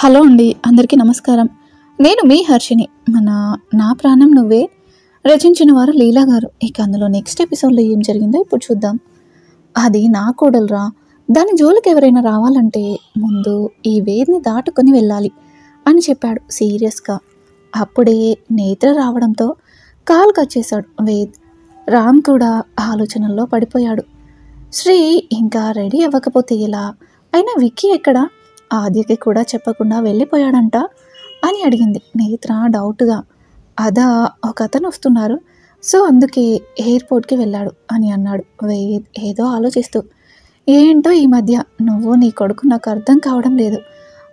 Hello అండి, అందరికీ నమస్కారం. నేను మీ హర్షిని. నా ప్రాణం నువ్వే రచించిన వారు లీలా గారు. ఇక అందులో నెక్స్ట్ ఎపిసోడ్లో ఏం జరిగిందో ఇప్పుడు చూద్దాం. అది నా కోడలురా, దాని జోలికి ఎవరైనా రావాలంటే ముందు ఈ వేదిని దాటుకొని వెళ్ళాలి అని చెప్పాడు సీరియస్గా. అప్పుడే నేత్ర రావడంతో కాల్ కట్ చేశాడు వేద్. రామ్ కూడా ఆలోచనల్లో పడిపోయాడు. శ్రీ ఇంకా రెడీ అవ్వకపోతే ఎలా? అయినా విక్కీ ఎక్కడా? ఆద్యకి కూడా చెప్పకుండా వెళ్ళిపోయాడంట అని అడిగింది నేత్ర డౌట్గా. అదా, ఒక అతను వస్తున్నారు, సో అందుకే ఎయిర్పోర్ట్కి వెళ్ళాడు అని అన్నాడు వేద్ ఏదో ఆలోచిస్తూ. ఏంటో ఈ మధ్య నువ్వు నీ కొడుకు నాకు అర్థం కావడం లేదు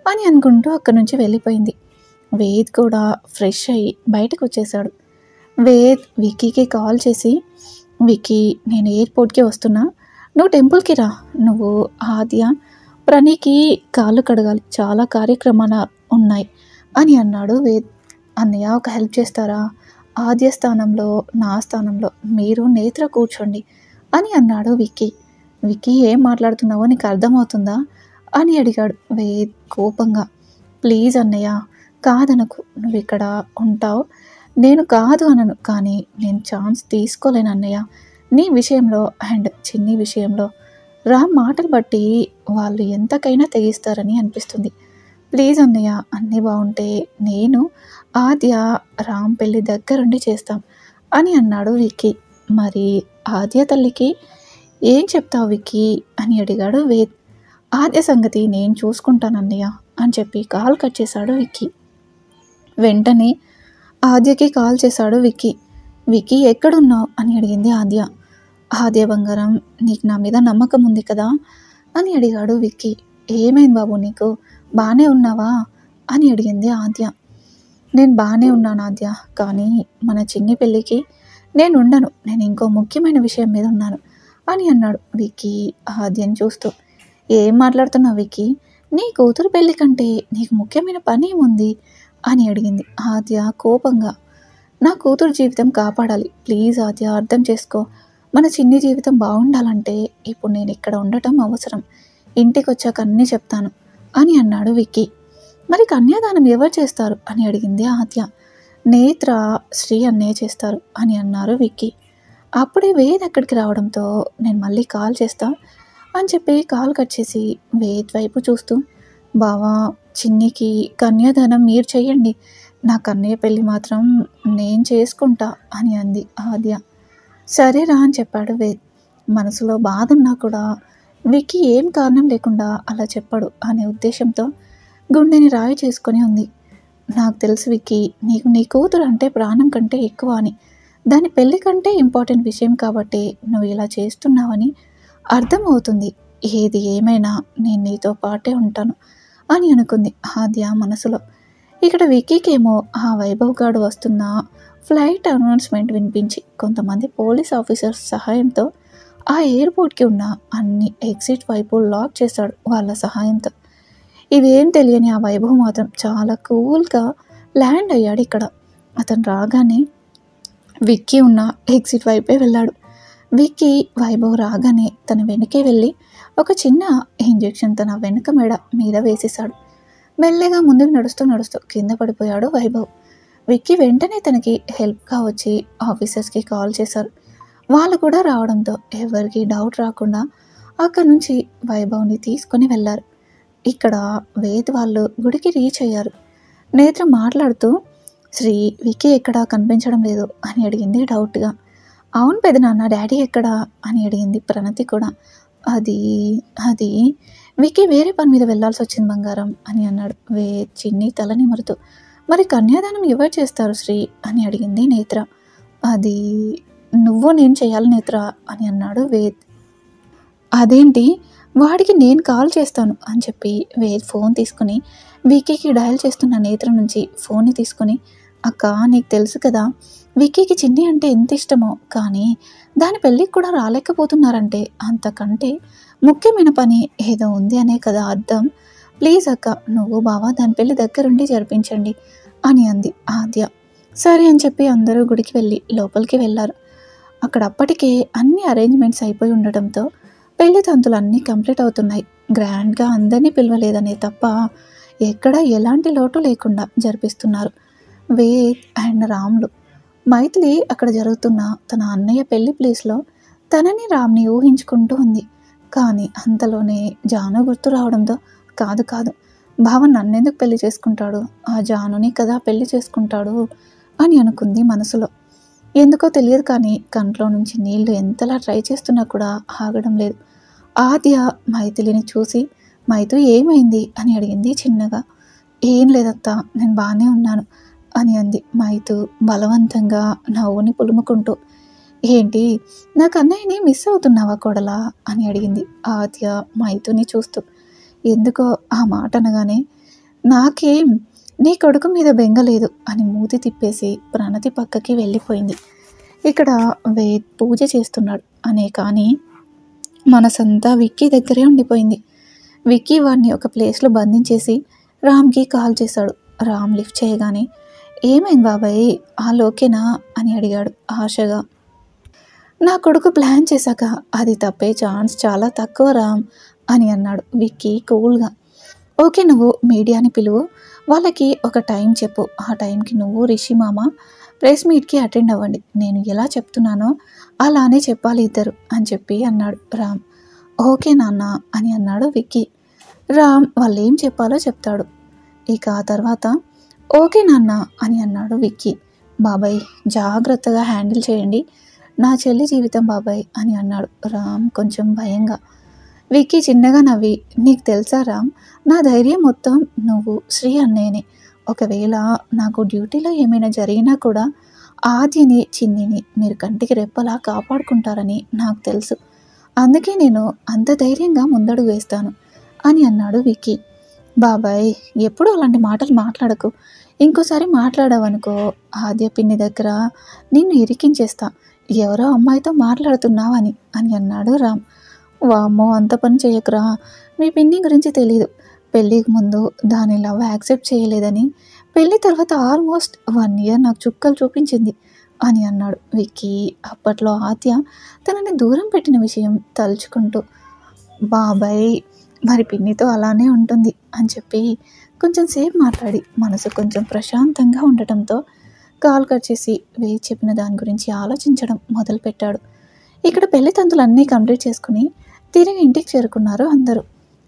అని అనుకుంటూ అక్కడి నుంచి వెళ్ళిపోయింది. వేద్ కూడా ఫ్రెష్ అయ్యి బయటకు వచ్చేసాడు. వేద్ విక్కీకి కాల్ చేసి, విక్కీ నేను ఎయిర్పోర్ట్కి వస్తున్నా, నువ్వు టెంపుల్కి రా, నువ్వు ఆద్య ప్రణీకి కాళ్ళు కడగాలి, చాలా కార్యక్రమాలు ఉన్నాయి అని అన్నాడు వేద్. అన్నయ్య ఒక హెల్ప్ చేస్తారా? ఆద్య స్థానంలో నా స్థానంలో మీరు నేత్ర కూర్చోండి అని అన్నాడు విక్కీ. విక్కీ ఏం మాట్లాడుతున్నావో నీకు అర్థమవుతుందా అని అడిగాడు వేద్ కోపంగా. ప్లీజ్ అన్నయ్య, కాదనకు, నువ్వు ఇక్కడ ఉంటావు, నేను కాదు అనను, కానీ నేను ఛాన్స్ తీసుకోలేను అన్నయ్య నీ విషయంలో అండ్ చిన్ని విషయంలో. రామ్ మాటలు బట్టి వాళ్ళు ఎంతకైనా తెగిస్తారని అనిపిస్తుంది. ప్లీజ్ అన్నయ్య, అన్నీ బాగుంటే నేను ఆద్య రామ్ పెళ్ళి దగ్గరుండి చేస్తాం అని అన్నాడు విక్కీ. మరి ఆద్య తల్లికి ఏం చెప్తావు విక్కీ అని అడిగాడు వేద్. ఆద్య సంగతి నేను చూసుకుంటాను అన్నయ్య అని చెప్పి కాల్ కట్ చేశాడు విక్కీ. వెంటనే ఆద్యకి కాల్ చేశాడు విక్కీ. విక్కీ ఎక్కడున్నావు అని అడిగింది ఆద్య. ఆద్య బంగారం, నీకు నా మీద నమ్మకం ఉంది కదా అని అడిగాడు విక్కీ. ఏమైంది బాబు నీకు, బాగానే ఉన్నావా అని అడిగింది ఆద్య. నేను బాగానే ఉన్నాను ఆద్య, కానీ మన చిన్ని పెళ్ళికి నేను ఉండను, నేను ఇంకో ముఖ్యమైన విషయం మీద ఉన్నాను అని అన్నాడు విక్కీ ఆద్యని చూస్తూ. ఏం మాట్లాడుతున్నావు విక్కీ, నీ కూతురు పెళ్ళి కంటే నీకు ముఖ్యమైన పని ఏముంది అని అడిగింది ఆద్య కోపంగా. నా కూతురు జీవితం కాపాడాలి, ప్లీజ్ ఆద్య అర్థం చేసుకో, మన చిన్ని జీవితం బాగుండాలంటే ఇప్పుడు నేను ఇక్కడ ఉండటం అవసరం, ఇంటికి వచ్చాక అన్నీ చెప్తాను అని అన్నాడు విక్కీ. మరి కన్యాదానం ఎవరు చేస్తారు అని అడిగింది ఆద్య. నేత్ర శ్రీ అన్నయ్య చేస్తారు అని అన్నారు విక్కీ. అప్పుడే వేద్ అక్కడికి రావడంతో నేను మళ్ళీ కాల్ చేస్తా అని చెప్పి కాల్ కట్ చేసి వేద్ వైపు చూస్తూ, బావా చిన్నికి కన్యాదానం మీరు చెయ్యండి, నా కన్నయ్య పెళ్ళి మాత్రం నేను చేసుకుంటా అని అంది ఆద్య. సరేరా అని చెప్పాడు వేద్. మనసులో బాధ ఉన్నా కూడా విక్కీ ఏం కారణం లేకుండా అలా చెప్పాడు అనే ఉద్దేశంతో గుండెని రాయి చేసుకొని ఉంది. నాకు తెలుసు విక్కీ, నీకు నీ కూతురు అంటే ప్రాణం కంటే ఎక్కువ అని, దాని పెళ్ళి కంటే ఇంపార్టెంట్ విషయం కాబట్టి నువ్వు ఇలా చేస్తున్నావని అర్థమవుతుంది. ఏది ఏమైనా నేను నీతో పాటే ఉంటాను అని అనుకుంది ఆద్య మనసులో. ఇక్కడ విక్కీకేమో ఆ వైభవ్ గాడు వస్తున్న ఫ్లైట్ అనౌన్స్మెంట్ వినిపించి కొంతమంది పోలీస్ ఆఫీసర్స్ సహాయంతో ఆ ఎయిర్పోర్ట్కి ఉన్న అన్ని ఎగ్జిట్ వైపు లాక్ చేశాడు వాళ్ళ సహాయంతో. ఇవేం తెలియని ఆ వైభవ్ మాత్రం చాలా కూల్గా ల్యాండ్ అయ్యాడు ఇక్కడ. అతను రాగానే విక్కీ ఉన్న ఎగ్జిట్ వైపే వెళ్ళాడు. విక్కీ వైభవ్ రాగానే తన వెనకే వెళ్ళి ఒక చిన్న ఇంజెక్షన్ తన వెనుక మెడ మీద వేసేశాడు. మెల్లగా ముందుకు నడుస్తూ కింద పడిపోయాడు వైభవ్. విక్కీ వెంటనే తనకి హెల్ప్గా వచ్చి ఆఫీసర్స్కి కాల్ చేశారు. వాళ్ళు కూడా రావడంతో ఎవరికి డౌట్ రాకుండా అక్కడి నుంచి వైభవ్ని తీసుకొని వెళ్ళారు. ఇక్కడ వేద్ వాళ్ళు గుడికి రీచ్ అయ్యారు. నేత్ర మాట్లాడుతూ, శ్రీ విక్కీ ఎక్కడా కనిపించడం లేదు అని అడిగింది డౌట్గా. అవును పెదనాన్న, డాడీ ఎక్కడా అని అడిగింది ప్రణతి కూడా. అది అది విక్కీ వేరే పని మీద వెళ్ళాల్సి వచ్చింది బంగారం అని అన్నాడు వేద్ చిన్ని తల నిమురుతూ. మరి కన్యాదానం ఎవరు చేస్తారు శ్రీ అని అడిగింది నేత్ర. అది నువ్వు నేను చేయాలి నేత్ర అని అన్నాడు వేద్. అదేంటి, వాడికి నేను కాల్ చేస్తాను అని చెప్పి వేద్ ఫోన్ తీసుకుని విక్కీకి డయల్ చేస్తున్న నేత్ర నుంచి ఫోన్ని తీసుకొని, అక్క నీకు తెలుసు కదా విక్కీకి చిన్ని అంటే ఎంత ఇష్టమో, కానీ దాని పెళ్ళికి కూడా రాలేకపోతున్నారంటే అంతకంటే ముఖ్యమైన పని ఏదో ఉంది అనే కదా అర్థం. ప్లీజ్ అక్క, నువ్వు బావా దాని పెళ్ళి దగ్గరుండి జరిపించండి అని అంది ఆద్య. సరే అని చెప్పి అందరూ గుడికి వెళ్ళి లోపలికి వెళ్ళారు. అక్కడ అప్పటికే అన్ని అరేంజ్మెంట్స్ అయిపోయి ఉండటంతో పెళ్లి తంతులు అన్నీ కంప్లీట్ అవుతున్నాయి. గ్రాండ్గా అందరినీ పిలవలేదనే తప్ప ఎక్కడ ఎలాంటి లోటు లేకుండా జరిపిస్తున్నారు వేద్ అండ్ రామ్లు. మైథిలి అక్కడ జరుగుతున్న తన అన్నయ్య పెళ్లి ప్లేస్లో తనని రామ్ని ఊహించుకుంటూ ఉంది. కానీ అంతలోనే జాను గుర్తు రావడంతో కాదు కాదు, బావ నన్నెందుకు పెళ్లి చేసుకుంటాడు, ఆ జానుని కదా పెళ్లి చేసుకుంటాడు అని అనుకుంది మనసులో. ఎందుకో తెలియదు కానీ కంట్లో నుంచి నీళ్లు ఎంతలా ట్రై చేస్తున్నా కూడా ఆగడం లేదు. ఆద్య మైథిలిని చూసి మైథు ఏమైంది అని అడిగింది చిన్నగా. ఏం లేదత్తా, నేను బాగానే ఉన్నాను అని అంది మైథు బలవంతంగా నవ్వుని పులుముకుంటూ. ఏంటి, నాకు అన్నయ్యని మిస్ అవుతున్నావా కోడలా అని అడిగింది ఆద్య మైథుని చూస్తూ. ఎందుకో ఆ మాట అనగానే నాకేం నీ కొడుకు మీద బెంగలేదు అని మూతి తిప్పేసి ప్రణతి పక్కకి వెళ్ళిపోయింది. ఇక్కడ వేద్ పూజ చేస్తున్నాడు అనే కానీ మనసంతా విక్కీ దగ్గరే ఉండిపోయింది. విక్కీ వాడిని ఒక ప్లేస్లో బంధించేసి రామ్కి కాల్ చేశాడు. రామ్ లిఫ్ట్ చేయగానే ఏమైంది బాబాయ్, ఓకేనా అని అడిగాడు ఆశగా. నా కొడుకు ప్లాన్ చేశాక అది తప్పే ఛాన్స్ చాలా తక్కువ రామ్ అని అన్నాడు విక్కీ కూల్గా. ఓకే, నువ్వు మీడియాని పిలువు, వాళ్ళకి ఒక టైం చెప్పు, ఆ టైంకి నువ్వు రిషి మామ ప్రెస్ మీట్కి అటెండ్ అవ్వండి, నేను ఎలా చెప్తున్నానో అలానే చెప్పాలి ఇద్దరు అని చెప్పి అన్నాడు రామ్. ఓకే నాన్న అని అన్నాడు విక్కీ. రామ్ వాళ్ళు ఏం చెప్పాలో చెప్తాడు. ఇక ఆ తర్వాత ఓకే నాన్న అని అన్నాడు విక్కీ. బాబాయ్ జాగ్రత్తగా హ్యాండిల్ చేయండి నా చెల్లి జీవితం బాబాయ్ అని అన్నాడు రామ్ కొంచెం భయంగా. విక్కీ చిన్నగా నవ్వి, నీకు తెలుసా రామ్, నా ధైర్యం మొత్తం నువ్వు శ్రీ అన్నయ్యనే. ఒకవేళ నాకు డ్యూటీలో ఏమైనా జరిగినా కూడా ఆద్యని చిన్నిని మీరు కంటికి రెప్పలా కాపాడుకుంటారని నాకు తెలుసు, అందుకే నేను అంత ధైర్యంగా ముందడుగు వేస్తాను అని అన్నాడు విక్కీ. బాబాయ్ ఎప్పుడు అలాంటి మాటలు మాట్లాడకు, ఇంకోసారి మాట్లాడావనుకో ఆద్య పిన్ని దగ్గర నిన్ను ఇరికించేస్తా, ఎవరో అమ్మాయితో మాట్లాడుతున్నావని అని అన్నాడు రామ్. వామ్మో, అంత పని చేయకురా, మీ పిన్ని గురించి తెలీదు, పెళ్ళికి ముందు దాని లవ్ యాక్సెప్ట్ చేయలేదని పెళ్ళి తర్వాత ఆల్మోస్ట్ 1 year నాకు చుక్కలు చూపించింది అని అన్నాడు విక్కీ. అప్పట్లో ఆద్య తనని దూరం పెట్టిన విషయం తలుచుకుంటూ. బాబాయ్ మరి పిన్నితో అలానే ఉంటుంది అని చెప్పి కొంచెం సేపు మాట్లాడి మనసు కొంచెం ప్రశాంతంగా ఉండటంతో కాల్ కట్ చేసి వేయి చెప్పిన దాని గురించి ఆలోచించడం మొదలుపెట్టాడు. ఇక్కడ పెళ్లి తంతులన్నీ కంప్లీట్ చేసుకుని తిరిగి ఇంటికి చేరుకున్నారు అందరూ.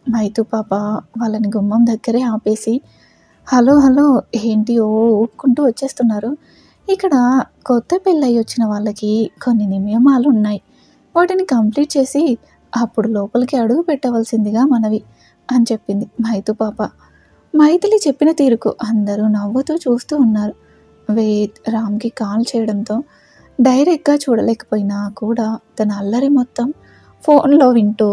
మైతు పాప వాళ్ళని గుమ్మం దగ్గరే ఆపేసి హలో హలో ఏంటి ఊపుకుంటూ వచ్చేస్తున్నారు, ఇక్కడ కొత్త పెళ్ళయి వచ్చిన వాళ్ళకి కొన్ని నియమాలు ఉన్నాయి, వాటిని కంప్లీట్ చేసి అప్పుడు లోపలికి అడుగు పెట్టవలసిందిగా మనవి అని చెప్పింది మైతు పాప. మైథిలి చెప్పిన తీరుకు అందరూ నవ్వుతూ చూస్తూ ఉన్నారు. వేద్ రామ్కి కాల్ చేయడంతో డైరెక్ట్గా చూడలేకపోయినా కూడా తన అల్లరి మొత్తం ఫోన్లో వింటూ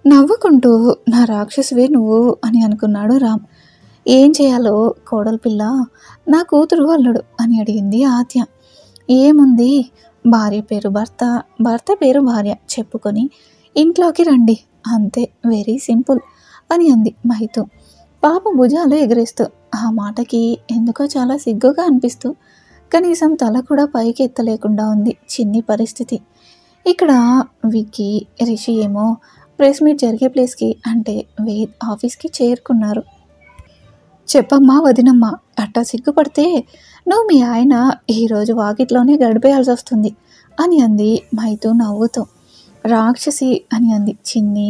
నవ్వుకుంటూ నా రాక్షసువే నువ్వు అని అనుకున్నాడు రామ్. ఏం చేయాలో కోడలు పిల్ల, నా కూతురు అల్లుడు అని అడిగింది ఆద్య. ఏముంది, భార్య పేరు భర్త, భర్త పేరు భార్య చెప్పుకొని ఇంట్లోకి రండి, అంతే, వెరీ సింపుల్ అని అంది మైతు పాప భుజాలు ఎగరేస్తూ. ఆ మాటకి ఎందుకో చాలా సిగ్గుగా అనిపిస్తూ కనీసం తల కూడా పైకి ఎత్తలేకుండా ఉంది చిన్ని పరిస్థితి. ఇక్కడ విక్కీ రిషి ఏమో ప్రెస్ మీట్ జరిగే ప్లేస్కి అంటే వేద్ ఆఫీస్కి చేరుకున్నారు. చెప్పమ్మా వదినమ్మా, అట్టా సిగ్గుపడితే నువ్వు మీ ఆయన ఈరోజు వాకిట్లోనే గడిపేయాల్సి వస్తుంది అని అంది మైతు నవ్వుతూ. రాక్షసి అని అంది చిన్ని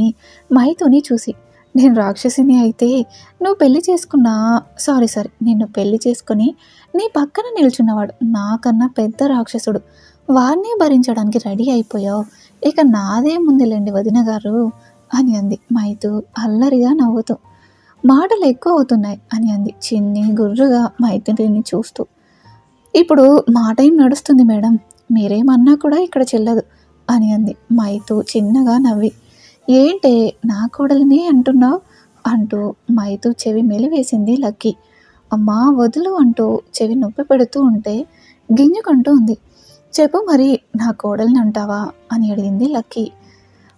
మైతుని చూసి. నేను రాక్షసిని అయితే నువ్వు పెళ్లి చేసుకున్నా సారీ నిన్ను పెళ్లి చేసుకొని నీ పక్కన నిల్చున్నవాడు నాకన్నా పెద్ద రాక్షసుడు, వాడిని భరించడానికి రెడీ అయిపోయావు, ఇక నాదే ముందులేండి వదిన గారు అని అంది మైతు అల్లరిగా నవ్వుతూ. మాటలు ఎక్కువ అవుతున్నాయి అని అంది చిన్ని గుర్రుగా మైతుని చూస్తూ. ఇప్పుడు మా టైం నడుస్తుంది మేడం, మీరేమన్నా కూడా ఇక్కడ చెల్లదు అని అంది మైతు చిన్నగా నవ్వి. ఏంటే నా కోడలిని అంటున్నావు అంటూ మైతు చెవి మెలివేసింది లక్కీ. అమ్మా వదులు అంటూ చెవి నొప్పి పెడుతూ ఉంటే గింజుకుంటూ ఉంది. చెప్పు మరి, నా కోడలిని అంటావా అని అడిగింది లక్కీ.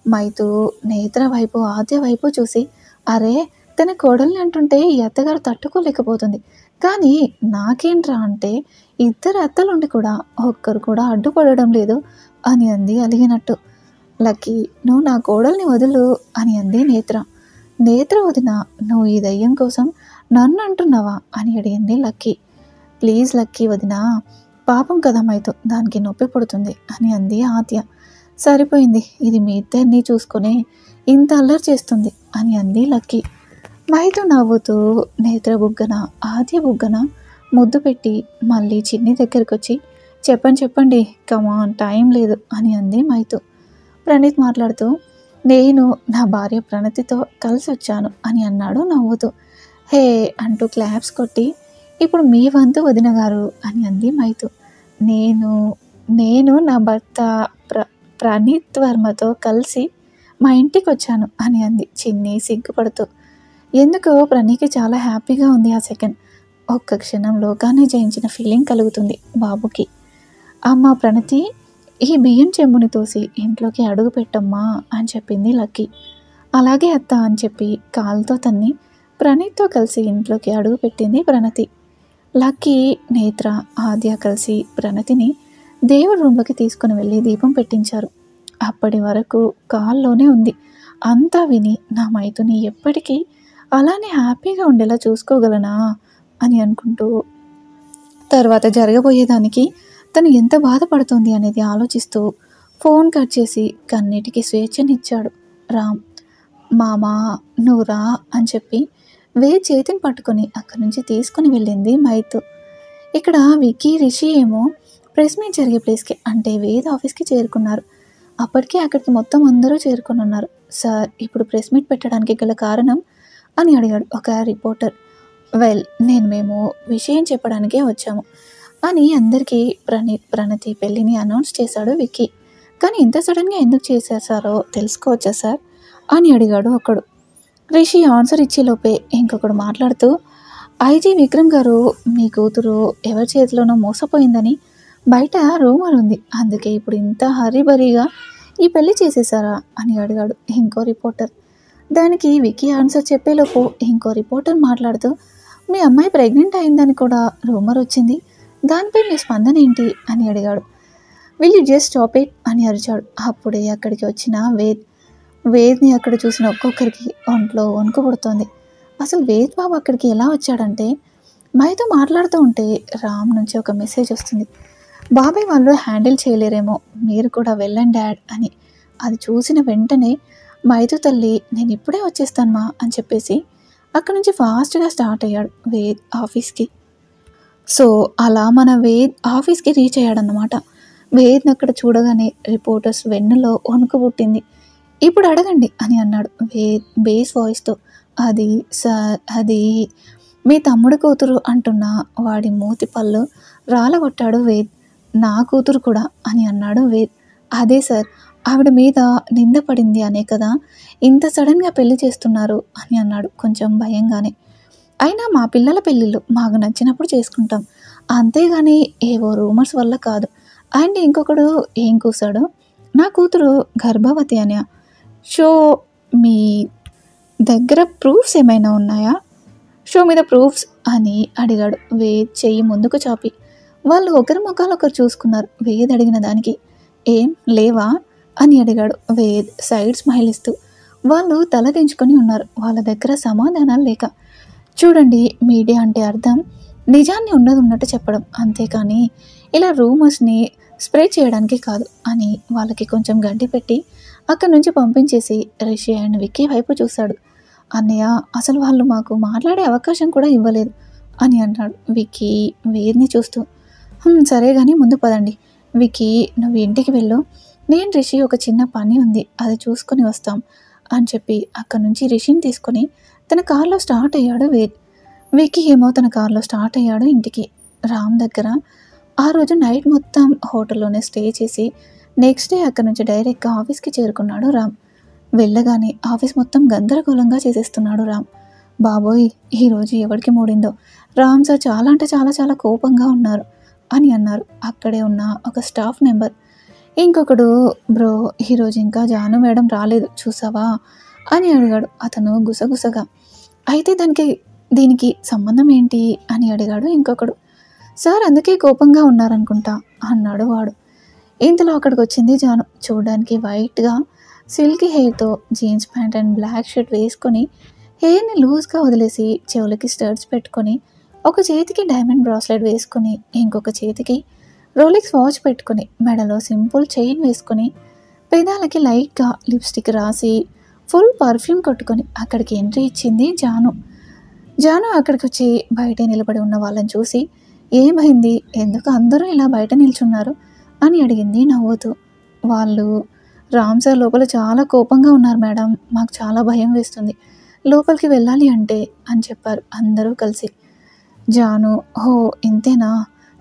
మైతు నేత్ర వైపు ఆద్య వైపు చూసి, అరే తన కోడల్ని అంటుంటే ఈ అత్తగారు తట్టుకోలేకపోతుంది, కానీ నాకేంట్రా అంటే ఇద్దరు అత్తలుండి కూడా ఒక్కరు కూడా అడ్డుపడడం లేదు అని అంది అలిగినట్టు. లక్కీ నువ్వు నా కోడల్ని వదులు అని అంది నేత్ర. నేత్ర వదిన, నువ్వు ఈ దయ్యం కోసం నన్ను అంటున్నావా అని అడిగింది లక్కీ. ప్లీజ్ లక్కీ వదినా, పాపం కదా మైతో, దానికి నొప్పి పుడుతుంది అని అంది ఆద్య. సరిపోయింది, ఇది మీ ఇద్దరిని చూసుకునే ఇంత అల్లరి చేస్తుంది అని అంది లక్కీ. మైతో నవ్వుతూ నేత్ర బుగ్గన ఆద్య బుగ్గన ముద్దు పెట్టి మళ్ళీ చిన్ని దగ్గరికి వచ్చి చెప్పండి చెప్పండి, కమాన్ టైం లేదు అని అంది మైతో. ప్రణీత్ మాట్లాడుతూ నేను నా భార్య ప్రణతితో కలిసి వచ్చాను అని అన్నాడు నవ్వుతూ. హే అంటూ క్లాప్స్ కొట్టి ఇప్పుడు మీ వంతు వదిన గారు అని అంది మైతు. నేను నేను నా భర్త ప్రణీత్ వర్మతో కలిసి మా ఇంటికి వచ్చాను అని అంది చిన్ని సిగ్గుపడుతూ. ఎందుకో ప్రణీకి చాలా హ్యాపీగా ఉంది ఆ సెకండ్. ఒక్క క్షణం లోకాన్ని జయించిన ఫీలింగ్ కలుగుతుంది బాబుకి. అమ్మ ప్రణతి, ఈ బియ్యం చెంబుని తోసి ఇంట్లోకి అడుగు పెట్టమ్మా అని చెప్పింది లక్కీ. అలాగే అత్త అని చెప్పి కాలుతో తన్ని ప్రణీత్తో కలిసి ఇంట్లోకి అడుగు పెట్టింది ప్రణతి. లక్కీ, నేత్ర, ఆద్య కలిసి ప్రణతిని దేవుడి రూమ్లోకి తీసుకుని వెళ్ళి దీపం పెట్టించారు. అప్పటి వరకు కాల్లోనే ఉంది. అంతా విని నా మైతుని ఎప్పటికీ అలానే హ్యాపీగా ఉండేలా చూసుకోగలనా అని అనుకుంటూ తర్వాత జరగబోయేదానికి తను ఎంత బాధపడుతుంది అనేది ఆలోచిస్తూ ఫోన్ కట్ చేసి కన్నిటికి స్వేచ్ఛనిచ్చాడు రామ్. మామా నువ్వు రా అని చెప్పి వేద్ చేతిని పట్టుకొని అక్కడి నుంచి తీసుకుని వెళ్ళింది మైతు. ఇక్కడ విక్కీ, రిషి ఏమో ప్రెస్ మీట్ జరిగే ప్లేస్కి అంటే వేద్ ఆఫీస్కి చేరుకున్నారు. అప్పటికే అక్కడికి మొత్తం అందరూ చేరుకుని ఉన్నారు. సార్, ఇప్పుడు ప్రెస్ మీట్ పెట్టడానికి గల కారణం అని అడిగాడు ఒక రిపోర్టర్. వెల్, మేము విషయం చెప్పడానికే వచ్చాము అని అందరికీ ప్రణతి పెళ్ళిని అనౌన్స్ చేశాడు విక్కీ. కానీ ఇంత సడన్గా ఎందుకు చేశారో తెలుసుకోవచ్చా సార్ అని అడిగాడు ఒకడు. రిషి ఆన్సర్ ఇచ్చేలోపే ఇంకొకడు మాట్లాడుతూ, ఐజీ విక్రమ్ గారు మీ కూతురు ఎవరి చేతిలోనో మోసపోయిందని బయట రూమర్ ఉంది, అందుకే ఇప్పుడు ఇంత హరీబరీగా ఈ పెళ్లి చేసేసారా అని అడిగాడు ఇంకో రిపోర్టర్. దానికి విక్కీ ఆన్సర్ చెప్పేలోపు ఇంకో రిపోర్టర్ మాట్లాడుతూ, మీ అమ్మాయి ప్రెగ్నెంట్ అయిందని కూడా రూమర్ వచ్చింది, దానిపై మీ స్పందన ఏంటి అని అడిగాడు. Will you just stop it అని అరిచాడు. అప్పుడే అక్కడికి వచ్చిన వేద్ని అక్కడ చూసిన ఒక్కొక్కరికి ఒంట్లో వణుకు పుడుతోంది. అసలు వేద్ బాబు అక్కడికి ఎలా వచ్చాడంటే, మైతో మాట్లాడుతూ ఉంటే రామ్ నుంచి ఒక మెసేజ్ వస్తుంది. బాబాయ్ వాళ్ళు హ్యాండిల్ చేయలేరేమో, మీరు కూడా వెళ్ళండి డాడ్ అని. అది చూసిన వెంటనే మైతో తల్లి నేను ఇప్పుడే వచ్చేస్తానమ్మా అని చెప్పేసి అక్కడి నుంచి ఫాస్ట్గా స్టార్ట్ అయ్యాడు వేద్ ఆఫీస్కి. సో అలా మన వేద్ ఆఫీస్కి రీచ్ అయ్యాడన్నమాట. వేద్ని అక్కడ చూడగానే రిపోర్టర్స్ వెన్నులో వణుకు పుట్టింది. ఇప్పుడు అడగండి అని అన్నాడు వేద్ బేస్ వాయిస్తో. అది సార్, అది మీ తమ్ముడు కూతురు అంటున్నా వాడి మూతి పళ్ళు రాలగొట్టాడు వేద్. నా కూతురు కూడా అని అన్నాడు వేద్. అదే సార్, ఆవిడ మీద నింద పడింది అనే కదా ఇంత సడన్గా పెళ్లి చేస్తున్నారు అని అన్నాడు కొంచెం భయంగానే. అయినా మా పిల్లల పెళ్ళిళ్ళు మాకు నచ్చినప్పుడు చేసుకుంటాం, అంతేగాని ఏవో రూమర్స్ వల్ల కాదు. అండ్ ఇంకొకడు ఏం కూసాడు, నా కూతురు గర్భవతి అని. షో మీ దగ్గర ప్రూఫ్స్ ఏమైనా ఉన్నాయా, షో మీద ప్రూఫ్స్ అని అడిగాడు వేద్ చెయ్యి ముందుకు చాపి. వాళ్ళు ఒకరి ముఖాలు ఒకరు చూసుకున్నారు. వేద్ అడిగిన దానికి ఏం లేవా అని అడిగాడు వేద్ సైడ్ స్మైల్ ఇస్తూ. వాళ్ళు తల దించుకొని ఉన్నారు, వాళ్ళ దగ్గర సమాధానాలు లేక. చూడండి, మీడియా అంటే అర్థం నిజాన్ని ఉన్నట్టు చెప్పడం, అంతేకాని ఇలా రూమర్స్ని స్ప్రెడ్ చేయడానికి కాదు అని వాళ్ళకి కొంచెం గడ్డి పెట్టి అక్కడి నుంచి పంపించేసి రిషి అండ్ విక్కీ వైపు చూశాడు. అన్నయ్య, అసలు వాళ్ళు మాకు మాట్లాడే అవకాశం కూడా ఇవ్వలేదు అని అన్నాడు విక్కీ వేద్ని చూస్తూ. సరే కానీ ముందు పదండి విక్కీ, నువ్వు ఇంటికి వెళ్ళు, నేను రిషి ఒక చిన్న పని ఉంది అది చూసుకొని వస్తాం అని చెప్పి అక్కడి నుంచి రిషిని తీసుకొని తన కార్లో స్టార్ట్ అయ్యాడు వేద్. విక్కీ ఏమో తన కార్లో స్టార్ట్ అయ్యాడు ఇంటికి రామ్ దగ్గర. ఆ రోజు నైట్ మొత్తం హోటల్లోనే స్టే చేసి నెక్స్ట్ డే అక్కడి నుంచి డైరెక్ట్గా ఆఫీస్కి చేరుకున్నాడు రామ్. వెళ్ళగానే ఆఫీస్ మొత్తం గందరగోళంగా చేసేస్తున్నాడు రామ్. బాబోయ్, ఈరోజు ఎవరికి మూడిందో, రామ్ సార్ చాలా అంటే చాలా చాలా కోపంగా ఉన్నారు అని అన్నారు అక్కడే ఉన్న ఒక స్టాఫ్ మెంబర్. ఇంకొకడు, బ్రో ఈరోజు ఇంకా జాను మేడం రాలేదు చూసావా అని అడిగాడు అతను గుసగుసగా. అయితే దీనికి సంబంధం ఏంటి అని అడిగాడు ఇంకొకడు. సార్ అందుకే కోపంగా ఉన్నారనుకుంటా అన్నాడు వాడు. ఇంతలో అక్కడికి వచ్చింది జాను. చూడడానికి వైట్గా సిల్కీ హెయిర్తో jeans pant and black shirt వేసుకొని హెయిర్ని లూజ్గా వదిలేసి చెవులకి స్టడ్స్ పెట్టుకొని ఒక చేతికి డైమండ్ బ్రాస్లెట్ వేసుకొని ఇంకొక చేతికి రోలెక్స్ వాచ్ పెట్టుకొని మెడలో సింపుల్ చైన్ వేసుకొని పెదాలకి లైట్గా లిప్స్టిక్ రాసి ఫుల్ పర్ఫ్యూమ్ కొట్టుకొని అక్కడికి ఎంట్రీ ఇచ్చింది జాను. జాను అక్కడికి వచ్చి బయట నిలబడి ఉన్న వాళ్ళని చూసి ఏమైంది, ఎందుకు అందరూ ఇలా బయట నిల్చున్నారు అని అడిగింది నవ్వుతూ. వాళ్ళు రామ్ సార్ లోపల చాలా కోపంగా ఉన్నారు మేడం, మాకు చాలా భయం వేస్తుంది, లోపలికి వెళ్ళాలి అంటే అని చెప్పారు అందరూ కలిసి. జాను హో ఇంతేనా,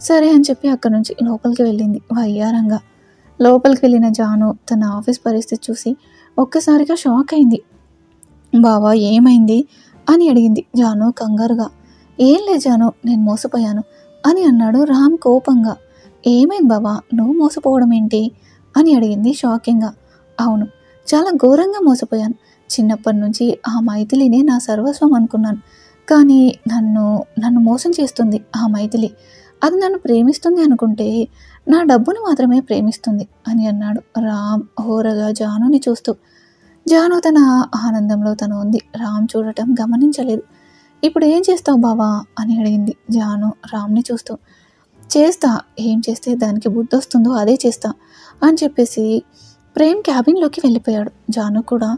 సరే అని చెప్పి అక్కడి నుంచి లోపలికి వెళ్ళింది వయ్యారంగా. లోపలికి వెళ్ళిన జాను తన ఆఫీస్ పరిస్థితి చూసి ఒక్కసారిగా షాక్ అయింది. బావా ఏమైంది అని అడిగింది జాను కంగారుగా. ఏం లేదు జాను, నేను మోసపోయాను అని అన్నాడు రామ్ కోపంగా. ఏమైంది బావా, నువ్వు మోసపోవడం ఏంటి అని అడిగింది షాకింగ్గా. అవును, చాలా ఘోరంగా మోసపోయాను. చిన్నప్పటి నుంచి ఆ మైథిలినే నా సర్వస్వం అనుకున్నాను, కానీ నన్ను మోసం చేస్తుంది ఆ మైథిలి. అది నన్ను ప్రేమిస్తుంది అనుకుంటే నా డబ్బును మాత్రమే ప్రేమిస్తుంది అని అన్నాడు రామ్ హోరగా జానుని చూస్తూ. జాను తన ఆనందంలో తను ఉంది, రామ్ చూడటం గమనించలేదు. ఇప్పుడు ఏం చేస్తావు బావా అని అడిగింది జాను రామ్ని చూస్తూ. చేస్తా, ఏం చేస్తే దానికి బుద్ధి వస్తుందో అదే చేస్తా అని చెప్పేసి ప్రేమ్ క్యాబిన్లోకి వెళ్ళిపోయాడు. జాను కూడా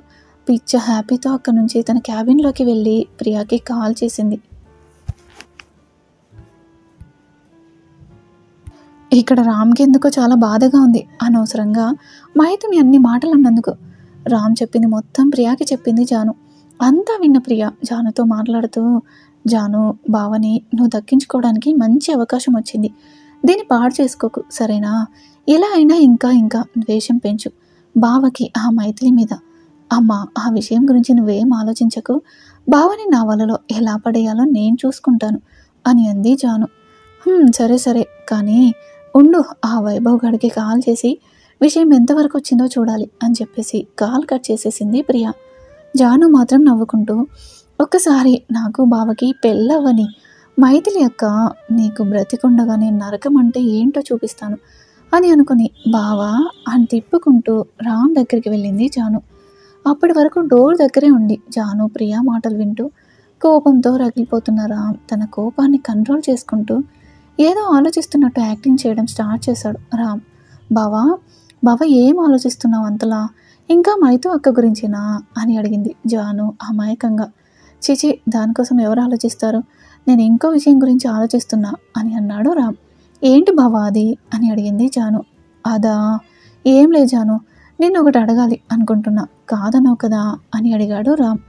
పిచ్చ హ్యాపీతో అక్కడి నుంచి తన క్యాబిన్లోకి వెళ్ళి ప్రియాకి కాల్ చేసింది. ఇక్కడ రామ్కి ఎందుకో చాలా బాధగా ఉంది, అనవసరంగా మైథిని అన్ని మాటలు అన్నందుకు. రామ్ చెప్పింది మొత్తం ప్రియాకి చెప్పింది జాను. అంతా విన్న ప్రియ జానుతో మాట్లాడుతూ, జాను బావని నువ్వు దక్కించుకోవడానికి మంచి అవకాశం వచ్చింది, దీన్ని పాడు చేసుకోకు సరేనా, ఎలా అయినా ఇంకా ఇంకా ద్వేషం పెంచు బావకి ఆ మైథిలి మీద. అమ్మ ఆ విషయం గురించి నువ్వేం ఆలోచించకు, బావని నా వలలో ఎలా పడేయాలో నేను చూసుకుంటాను అని అంది జాను. సరే సరే కానీ ఉండు, ఆ వైభవ్ గడికి కాల్ చేసి విషయం ఎంతవరకు వచ్చిందో చూడాలి అని చెప్పేసి కాల్ కట్ చేసేసింది ప్రియ. జాను మాత్రం నవ్వుకుంటూ, ఒక్కసారి నాకు బావకి పెళ్ళవ్వని మైథిలి అక్క, నీకు బ్రతికుండగా నేను నరకం అంటే ఏంటో చూపిస్తాను అని అనుకుని బావా అని తిప్పుకుంటూ రామ్ దగ్గరికి వెళ్ళింది జాను. అప్పటి వరకు డోర్ దగ్గరే ఉండి జాను ప్రియ మాటలు వింటూ కోపంతో రగిలిపోతున్న రామ్ తన కోపాన్ని కంట్రోల్ చేసుకుంటూ ఏదో ఆలోచిస్తున్నట్టు యాక్టింగ్ చేయడం స్టార్ట్ చేశాడు రామ్. బావా బావా ఏం ఆలోచిస్తున్నావు అంతలా, ఇంకా మైతు అక్క గురించేనా అని అడిగింది జాను అమాయకంగా. చిచి దానికోసం ఎవరు ఆలోచిస్తారు, నేను ఇంకో విషయం గురించి ఆలోచిస్తున్నా అని అన్నాడు రామ్. ఏంటి బావా అది అని అడిగింది జాను. అదా ఏం లేదు జాను, నేను ఒకటి అడగాలి అనుకుంటున్నా, కాదనవు కదా అని అడిగాడు రామ్.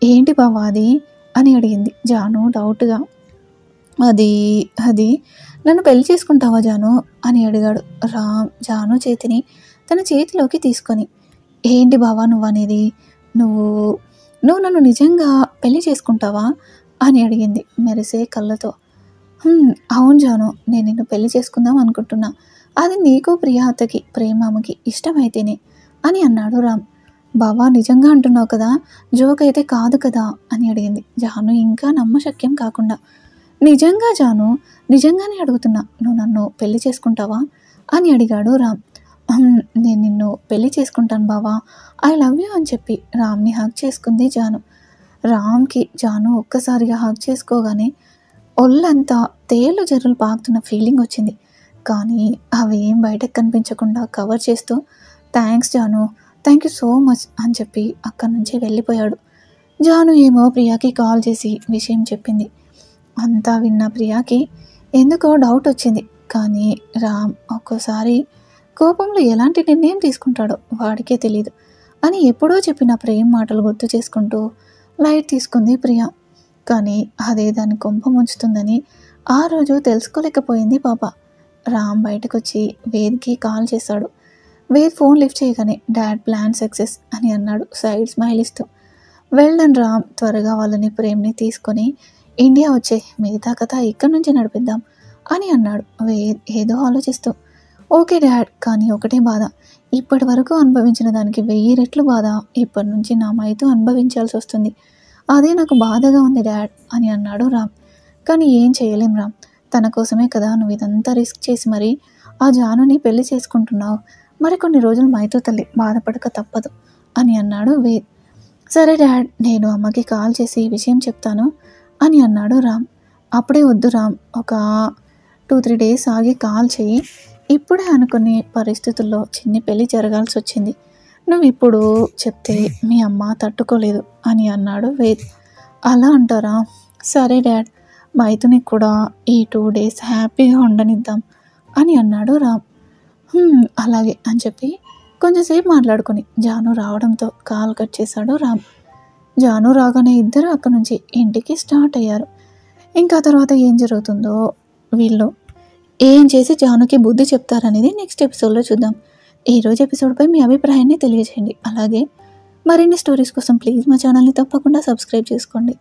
ఏంటి బావా అది అని అడిగింది జాను డౌట్గా. అది అది నన్ను పెళ్లి చేసుకుంటావా జాను అని అడిగాడు రామ్ జాను చేతిని తన చేతిలోకి తీసుకొని. ఏంటి బావా నువ్వు అనేది, నువ్వు నన్ను నిజంగా పెళ్లి చేసుకుంటావా అని అడిగింది మెరిసే కళ్ళతో. అవును జాను, నేను నిన్ను పెళ్లి చేసుకుందాం అనుకుంటున్నా, అది నీకు ప్రియాతకి ప్రేమమ్మకి ఇష్టమైతేనే అని అన్నాడు రామ్. బావా నిజంగా అంటున్నావు కదా, జోక్ అయితే కాదు కదా అని అడిగింది జాను ఇంకా నమ్మశక్యం కాకుండా. నిజంగా జాను, నిజంగానే అడుగుతున్నా, నువ్వు నన్ను పెళ్లి చేసుకుంటావా అని అడిగాడు రామ్. నేను నిన్ను పెళ్లి చేసుకుంటాను బావా, ఐ లవ్ యూ అని చెప్పి రామ్ని హగ్ చేసుకుంది జాను. రామ్కి జాను ఒక్కసారిగా హగ్ చేసుకోగానే ఒళ్ళంతా తేలు జర్రులు పాకుతున్న ఫీలింగ్ వచ్చింది, కానీ అవి ఏం బయటకు కనిపించకుండా కవర్ చేస్తూ థ్యాంక్స్ జాను, థ్యాంక్ యూ సో మచ్ అని చెప్పి అక్కడి నుంచి వెళ్ళిపోయాడు. జాను ఏమో ప్రియాకి కాల్ చేసి విషయం చెప్పింది. అంతా విన్న ప్రియాకి ఎందుకో డౌట్ వచ్చింది, కానీ రామ్ ఒక్కోసారి కోపంలో ఎలాంటి నిర్ణయం తీసుకుంటాడో వాడికే తెలీదు అని ఎప్పుడో చెప్పిన ప్రేమ మాటలు గుర్తు చేసుకుంటూ లైట్ తీసుకుంది ప్రియ. కానీ అదే దాన్ని కొంప ముంచుతుందని ఆ రోజు తెలుసుకోలేకపోయింది పాప. రామ్ బయటకు వచ్చి వేద్కి కాల్ చేశాడు. వేద్ ఫోన్ లిఫ్ట్ చేయగానే డాడ్ ప్లాన్ సక్సెస్ అని అన్నాడు సైడ్ స్మైల్ ఇస్తూ. వెల్డన్ రామ్, త్వరగా వాళ్ళని ప్రేమ్ని తీసుకొని ఇండియా వచ్చే, మిగతా కథ ఇక్కడి నుంచి నడిపిద్దాం అని అన్నాడు వేద్ ఏదో ఆలోచిస్తూ. ఓకే డాడ్, కానీ ఒకటే బాధ, ఇప్పటి వరకు అనుభవించిన దానికి 1000 రెట్లు బాధ ఇప్పటి నుంచి నా మైతో అనుభవించాల్సి వస్తుంది, అదే నాకు బాధగా ఉంది డాడ్ అని అన్నాడు రామ్. కానీ ఏం చేయలేం రామ్, తన కోసమే కదా నువ్వు ఇదంతా రిస్క్ చేసి మరి ఆ జానుని పెళ్లి చేసుకుంటున్నావు, మరి కొన్ని రోజులు మైతో తల్లి బాధపడక తప్పదు అని అన్నాడు వేద్. సరే డాడ్, నేను అమ్మకి కాల్ చేసి ఈ విషయం చెప్తాను అని అన్నాడు రామ్. అప్పుడే వద్దు రామ్, ఒక 2-3 డేస్ ఆగి కాల్ చెయ్యి. ఇప్పుడే అనుకునే పరిస్థితుల్లో చిన్ని పెళ్ళి జరగాల్సి వచ్చింది. నువ్వు ఇప్పుడు చెప్తే మీ అమ్మ తట్టుకోలేదు అని అన్నాడు వేద్. అలా అంటారా? సరే డాడ్, మైథుని కూడా ఈ 2 డేస్ హ్యాపీగా ఉండనిద్దాం అని అన్నాడు రామ్. అలాగే అని చెప్పి కొంచెంసేపు మాట్లాడుకొని జాను రావడంతో కాల్ కట్ చేశాడు రామ్. జాను రాగానే ఇద్దరు అక్కడి నుంచి ఇంటికి స్టార్ట్ అయ్యారు. ఇంకా తర్వాత ఏం జరుగుతుందో, వీళ్ళు ఏం చేసి జానుకి బుద్ధి చెప్తారనేది నెక్స్ట్ ఎపిసోడ్లో చూద్దాం. ఈరోజు ఎపిసోడ్పై మీ అభిప్రాయాన్ని తెలియజేయండి. అలాగే మరిన్ని స్టోరీస్ కోసం ప్లీజ్ మా ఛానల్ని తప్పకుండా సబ్స్క్రైబ్ చేసుకోండి.